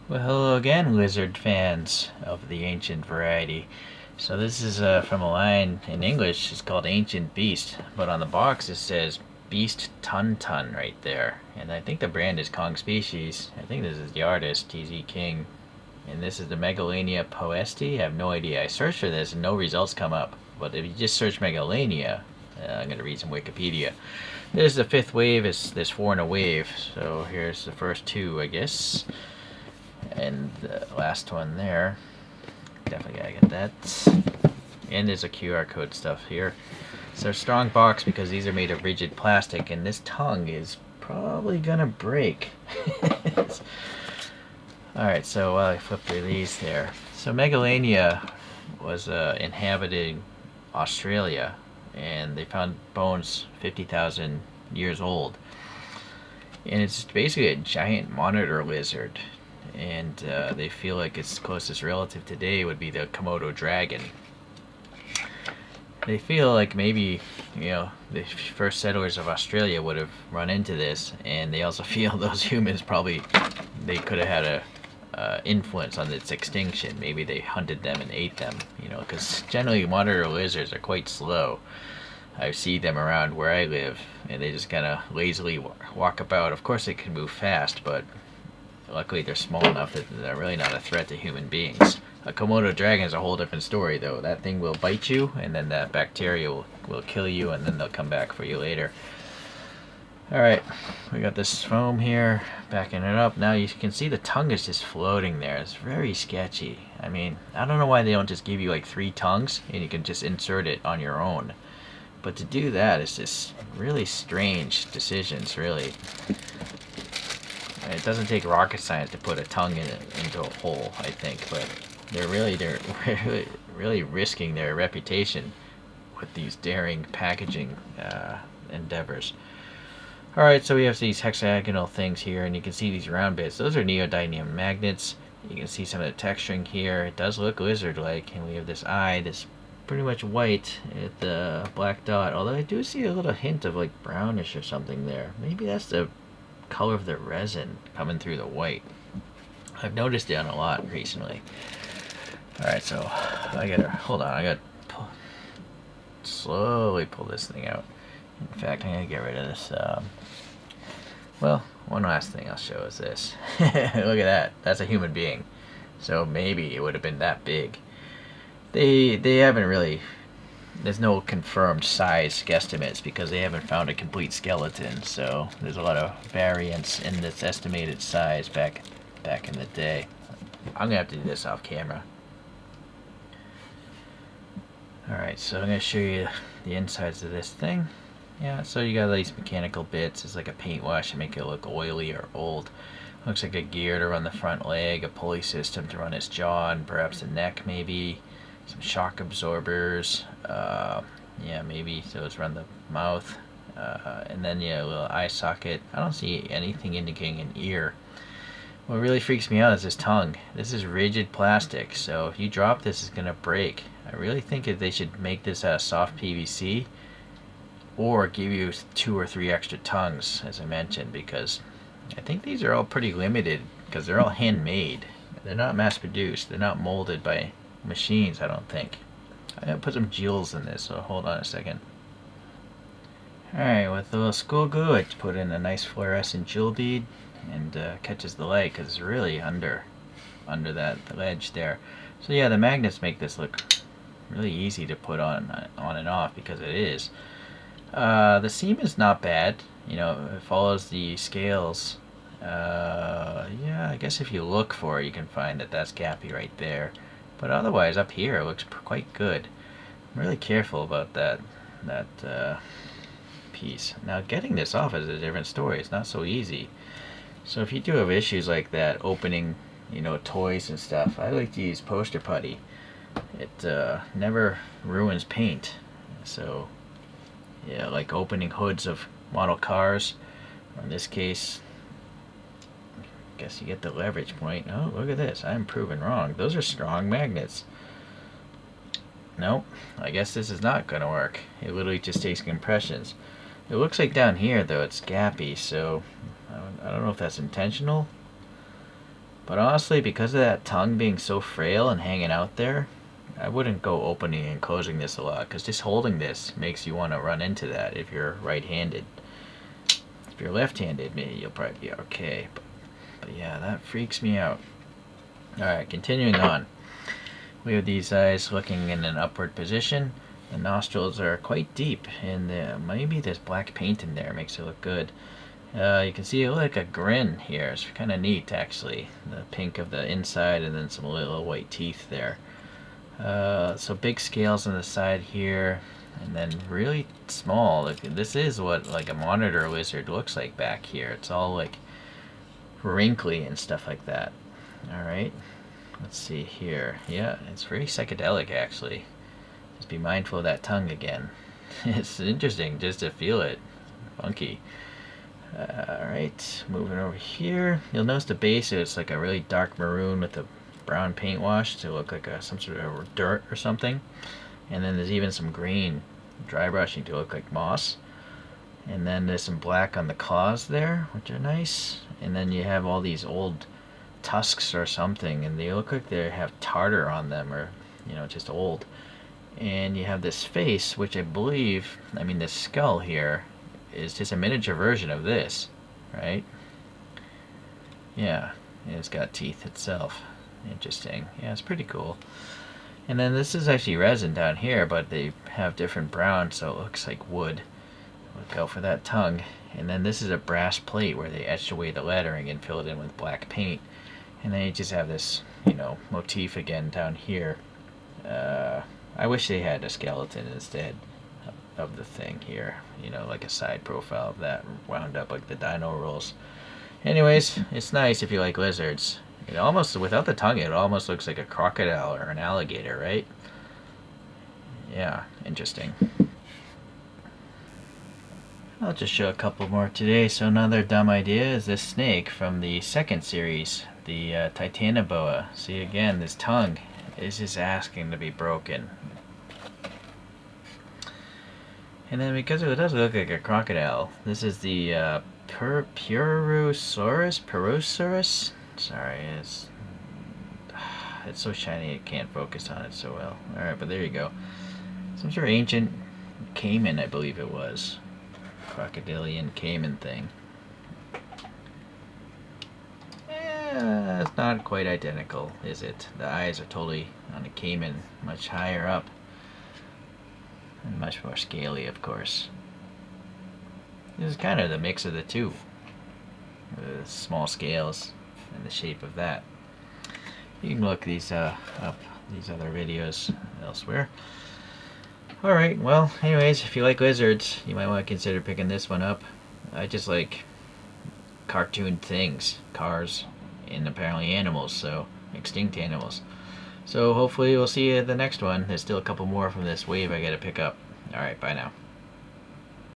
Well, hello again, lizard fans of the ancient variety. So this is from a line in English. It's called Ancient Beast, but on the box it says Beast Ton Ton right there. And I think the brand is Kong Species. I think this is the artist, TZ King. And this is the Megalania poesty. I have no idea. I searched for this and no results come up. But if you just search Megalania, I'm going to read some Wikipedia. There's the fifth wave. There's four in a wave. So here's the first two, I guess. And the last one there. Definitely gotta get that. And there's a QR code stuff here. So a strong box because these are made of rigid plastic, and this tongue is probably gonna break. Alright, so I flip through these there. So Megalania was inhabiting Australia, and they found bones 50,000 years old. And it's basically a giant monitor lizard. And they feel like its closest relative today would be the Komodo dragon. They feel like maybe, the first settlers of Australia would have run into this, and they also feel those humans probably, they could have had a influence on its extinction. Maybe they hunted them and ate them, because generally monitor lizards are quite slow. I see them around where I live, and they just kind of lazily walk about. Of course, they can move fast, but luckily they're small enough that they're really not a threat to human beings. A Komodo dragon is a whole different story, though. That thing will bite you, and then that bacteria will kill you, and then they'll come back for you later. Alright, we got this foam here, backing it up. Now you can see the tongue is just floating there. It's very sketchy. I mean, I don't know why they don't just give you like 3 tongues, and you can just insert it on your own. But to do that is just really strange decisions, really. It doesn't take rocket science to put a tongue into a hole, I think, but they're really risking their reputation with these daring packaging endeavors. Alright, so we have these hexagonal things here, and you can see these round bits. Those are neodymium magnets. You can see some of the texturing here. It does look lizard-like, and we have this eye that's pretty much white at the black dot, although I do see a little hint of like brownish or something there. Maybe that's the color of the resin coming through the white. I've noticed it on a lot recently. Alright, so I gotta slowly pull this thing out. In fact, I'm gonna get rid of this. Well, one last thing I'll show is this. Look at that. That's a human being. So maybe it would have been that big. They haven't really. There's no confirmed size guesstimates because they haven't found a complete skeleton. So there's a lot of variance in this estimated size back in the day. I'm gonna have to do this off camera. Alright, so I'm gonna show you the insides of this thing. Yeah, so you got these mechanical bits. It's like a paint wash to make it look oily or old. Looks like a gear to run the front leg, a pulley system to run his jaw, and perhaps the neck maybe. Some shock absorbers. Yeah, maybe those run the mouth. And then, a little eye socket. I don't see anything indicating an ear. What really freaks me out is this tongue. This is rigid plastic, so if you drop this, it's going to break. I really think that they should make this out of soft PVC or give you 2 or 3 extra tongues, as I mentioned, because I think these are all pretty limited because they're all handmade. They're not mass produced. They're not molded by machines, I don't think. I'm going to put some jewels in this, so hold on a second. Alright, with a little school glue, I put in a nice fluorescent jewel bead and catches the light because it's really under that ledge there. So yeah, the magnets make this look really easy to put on and off because it is. The seam is not bad. It follows the scales. Yeah, I guess if you look for it, you can find that that's gappy right there. But otherwise, up here, it looks quite good. I'm really careful about that piece. Now, getting this off is a different story. It's not so easy. So if you do have issues like that, opening, toys and stuff, I like to use poster putty. It never ruins paint. So, yeah, like opening hoods of model cars. In this case, guess you get the leverage point. Oh, look at this. I'm proven wrong. Those are strong magnets. Nope. I guess this is not going to work. It literally just takes compressions. It looks like down here, though, it's gappy, so I don't know if that's intentional. But honestly, because of that tongue being so frail and hanging out there, I wouldn't go opening and closing this a lot, because just holding this makes you want to run into that if you're right-handed. If you're left-handed, maybe you'll probably be okay. But yeah, that freaks me out. Alright, continuing on. We have these eyes looking in an upward position. The nostrils are quite deep, and maybe there's black paint in there, makes it look good. You can see like a grin here. It's kind of neat, actually. The pink of the inside and then some little white teeth there. So big scales on the side here, and then really small. Like, this is what like a monitor lizard looks like back here. It's all like wrinkly and stuff like that. Alright, let's see here. Yeah, it's very psychedelic, actually. Just be mindful of that tongue again. It's interesting just to feel it. Funky. Alright, moving over here. You'll notice the base is like a really dark maroon with a brown paint wash to look like some sort of dirt or something. And then there's even some green dry brushing to look like moss. And then there's some black on the claws there, which are nice. And then you have all these old tusks or something, and they look like they have tartar on them, or, you know, just old. And you have this face, which I believe, I mean, this skull here is just a miniature version of this, right? Yeah, it's got teeth itself. Interesting. Yeah, it's pretty cool. And then this is actually resin down here, but they have different browns, so it looks like wood. Look out for that tongue. And then this is a brass plate where they etched away the lettering and fill it in with black paint. And then you just have this, you know, motif again down here. I wish they had a skeleton instead of the thing here. You know, like a side profile of that wound up like the dino rolls. Anyways, it's nice if you like lizards. It almost, without the tongue, it almost looks like a crocodile or an alligator, right? Yeah, interesting. I'll just show a couple more today. So another dumb idea is this snake from the second series, the Titanoboa. See, again, this tongue is just asking to be broken. And then because it does look like a crocodile, this is the Purosaurus. Sorry, it's so shiny it can't focus on it so well. Alright, but there you go. Some sort of ancient caiman, I believe it was. Crocodilian caiman thing. It's not quite identical, is it? The eyes are totally on a caiman, much higher up. And much more scaly, of course. This is kind of the mix of the two. The small scales and the shape of that. You can look these up, these other videos elsewhere. Alright, well, anyways, if you like lizards, you might want to consider picking this one up. I just like cartoon things, cars, and apparently animals, so extinct animals. So hopefully we'll see you at the next one. There's still a couple more from this wave I gotta pick up. Alright, bye now.